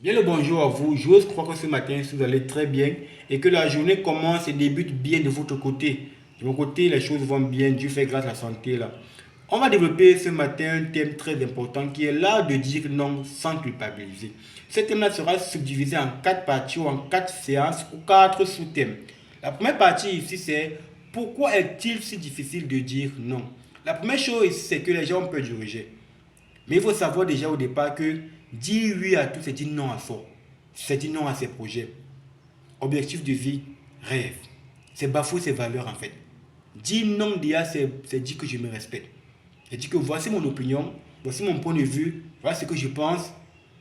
Bien le bonjour à vous. J'ose croire que ce matin, vous allez très bien et que la journée commence et débute bien de votre côté. De mon côté, les choses vont bien. Dieu fait grâce à la santé là. On va développer ce matin un thème très important qui est l'art de dire non sans culpabiliser. Ce thème-là sera subdivisé en 4 parties ou en 4 séances ou 4 sous-thèmes. La première partie ici, c'est pourquoi est-il si difficile de dire non? La première chose ici, c'est que les gens ont peur du rejet. Mais il faut savoir déjà au départ que dire oui à tout, c'est dire non à soi. C'est dire non à ses projets. Objectif de vie, rêve. C'est bafouer ses valeurs en fait. Dire non déjà, c'est dire que je me respecte. C'est dire que voici mon opinion, voici mon point de vue, voilà ce que je pense.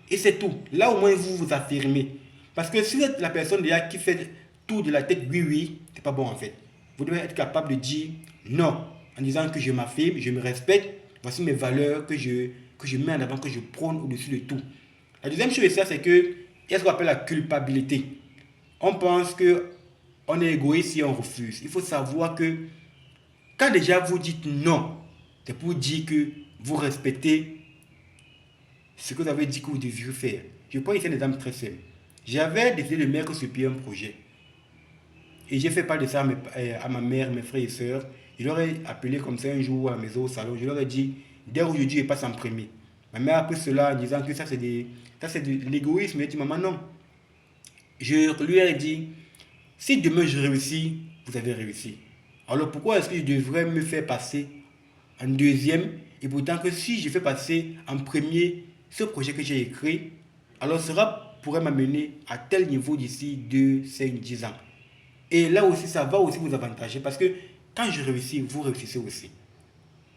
Et c'est tout. Là au moins vous vous affirmez. Parce que si vous êtes la personne déjà qui fait tout de la tête oui oui, c'est pas bon en fait. Vous devez être capable de dire non en disant que je m'affirme, je me respecte, voici mes valeurs que je mets en avant, que je prône au-dessus de tout. La deuxième chose, c'est que il y a ce qu'on appelle la culpabilité. On pense que on est égoïste si on refuse. Il faut savoir que quand déjà vous dites non, c'est pour dire que vous respectez ce que vous avez dit que vous deviez faire. Je prends ici un exemple très simple. J'avais décidé de mettre sur pied un projet. Et j'ai fait part de ça à ma mère, mes frères et sœurs. Je leur ai appelé comme ça un jour à la maison, au salon. Je leur ai dit, dès aujourd'hui, je passe en premier. Ma mère a pris cela en disant que ça, c'est de l'égoïsme. Elle a dit, maman, non. Je lui ai dit, si demain je réussis, vous avez réussi. Alors pourquoi est-ce que je devrais me faire passer en deuxième et pourtant que si je fais passer en premier ce projet que j'ai écrit, alors cela pourrait m'amener à tel niveau d'ici 2, 5, 10 ans. Et là aussi, ça va aussi vous avantager parce que quand je réussis, vous réussissez aussi.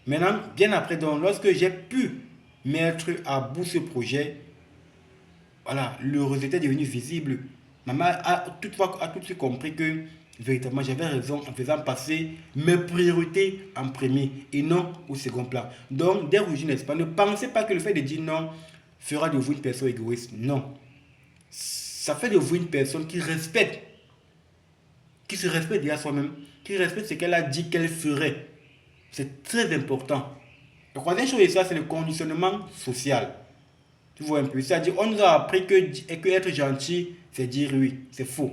Maintenant, bien après, donc, lorsque j'ai pu mettre à bout ce projet, voilà, le résultat est devenu visible. Maman a tout de suite compris que véritablement j'avais raison en faisant passer mes priorités en premier et non au second plan. Donc, dès l'origine, n'est-ce pas, ne pensez pas que le fait de dire non fera de vous une personne égoïste. Non. Ça fait de vous une personne qui se respecte déjà soi-même, qui respecte ce qu'elle a dit qu'elle ferait. C'est très important. La troisième chose, ça, c'est le conditionnement social. Tu vois un peu. C'est-à-dire, on nous a appris que être gentil, c'est dire oui. C'est faux.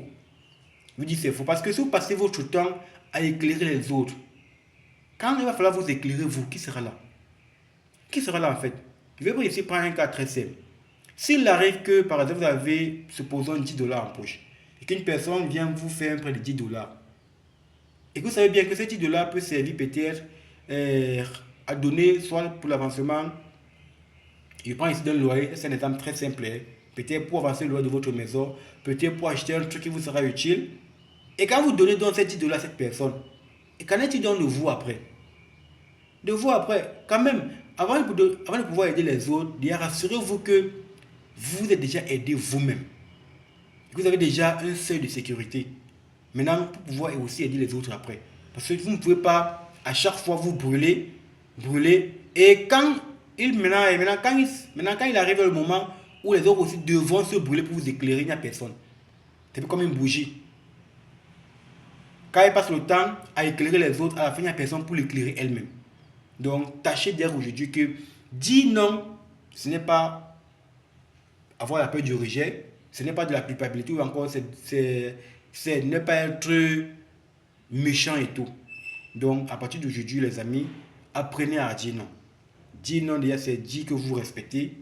Je vous dis c'est faux. Parce que si vous passez votre temps à éclairer les autres, quand il va falloir vous éclairer, vous, qui sera là? Qui sera là en fait? Je vais vous ici prendre un cas très simple. S'il arrive que, par exemple, vous avez, supposons, 10 dollars en poche, et qu'une personne vient vous faire un prêt de 10 dollars, et que vous savez bien que ces 10 dollars peut servir peut-être à donner, soit pour l'avancement, je prends ici d'un loyer, c'est un exemple très simple, hein. Peut-être pour avancer le loyer de votre maison, peut-être pour acheter un truc qui vous sera utile. Et quand vous donnez donc ces 10 dollars à cette personne, et qu'en est-il donc de vous après? De vous après, quand même, avant de pouvoir aider les autres, rassurez-vous que vous êtes déjà aidé vous-même. Vous avez déjà un seuil de sécurité. Maintenant, pour pouvoir aussi aider les autres après. Parce que vous ne pouvez pas à chaque fois vous brûler. Et quand il arrive le moment où les autres aussi devront se brûler pour vous éclairer, il n'y a personne. C'est comme une bougie. Quand elle passe le temps à éclairer les autres, à la fin, il n'y a personne pour l'éclairer elle-même. Donc, tâchez dire aujourd'hui que dire non, ce n'est pas avoir la peur du rejet, ce n'est pas de la culpabilité ou encore c'est ne pas être méchant et tout. Donc, à partir d'aujourd'hui, les amis, apprenez à dire non. Dire non, déjà, c'est dire que vous respectez,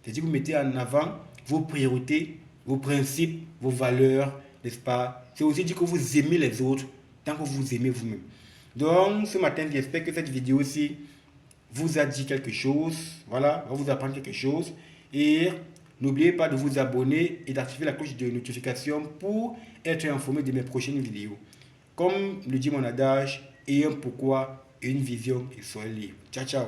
c'est dire que vous mettez en avant vos priorités, vos principes, vos valeurs, n'est-ce pas? C'est aussi dire que vous aimez les autres tant que vous aimez vous-même. Donc, ce matin, j'espère que cette vidéo-ci vous a dit quelque chose. Voilà, va vous apprendre quelque chose. Et n'oubliez pas de vous abonner et d'activer la cloche de notification pour être informé de mes prochaines vidéos. Comme le dit mon adage, ayez un pourquoi et une vision et soyez libre. Ciao, ciao.